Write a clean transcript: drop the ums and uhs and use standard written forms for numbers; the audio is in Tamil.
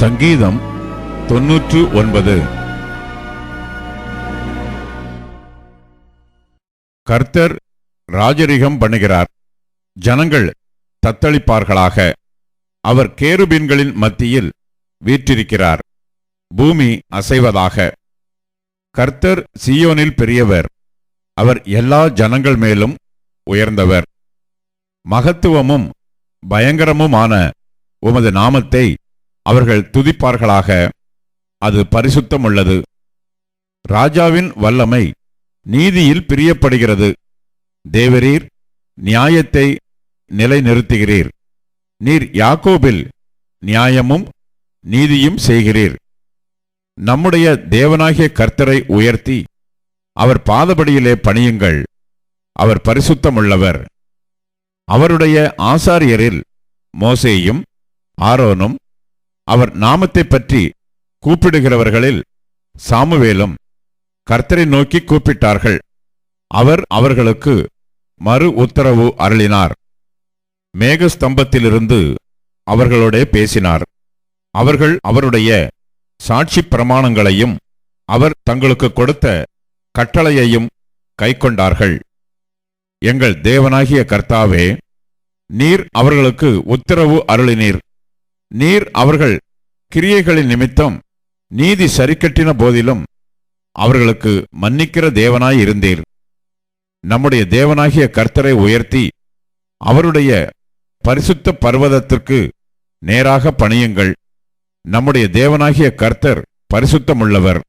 சங்கீதம் 99. கர்த்தர் ராஜரிகம் பண்ணுகிறார், ஜனங்கள் தத்தளிப்பார்களாக. அவர் கேருபீன்களின் மத்தியில் வீற்றிருக்கிறார், பூமி அசைவதாக. கர்த்தர் சீயோனில் பெரியவர், அவர் எல்லா ஜனங்கள் மேலும் உயர்ந்தவர். மகத்துவமும் பயங்கரமுமான உமது நாமத்தை அவர்கள் துதிப்பார்களாக, அது பரிசுத்தமுள்ளது. ராஜாவின் வல்லமை நீதியில் பிரியப்படுகிறது. தேவரீர் நியாயத்தை நிலைநிறுத்துகிறீர். நீர் யாக்கோபில் நியாயமும் நீதியும் செய்கிறீர். நம்முடைய தேவனாகிய கர்த்தரை உயர்த்தி அவர் பாதபடியிலே பணியுங்கள், அவர் பரிசுத்தமுள்ளவர். அவருடைய ஆசாரியரில் மோசேயும் ஆரோனும், அவர் நாமத்தை பற்றி கூப்பிடுகிறவர்களில் சாமுவேலும் கர்த்தரை நோக்கி கூப்பிட்டார்கள். அவர் அவர்களுக்கு மறு உத்தரவு அருளினார். மேகஸ்தம்பத்திலிருந்து அவர்களோடே பேசினார். அவர்கள் அவருடைய சாட்சி பிரமாணங்களையும் அவர் தங்களுக்கு கொடுத்த கட்டளையையும் கைக்கொண்டார்கள். எங்கள் தேவனாகிய கர்த்தாவே, நீர் அவர்களுக்கு உத்தரவு அருளினீர். நீர் அவர்கள் கிரியைகளின் நிமித்தம் நீதி சரிக்கட்டின போதிலும் அவர்களுக்கு மன்னிக்கிற தேவனாயிருந்தீர். நம்முடைய தேவனாகிய கர்த்தரை உயர்த்தி அவருடைய பரிசுத்த பர்வதத்திற்கு நேராக பணியுங்கள். நம்முடைய தேவனாகிய கர்த்தர் பரிசுத்தமுள்ளவர்.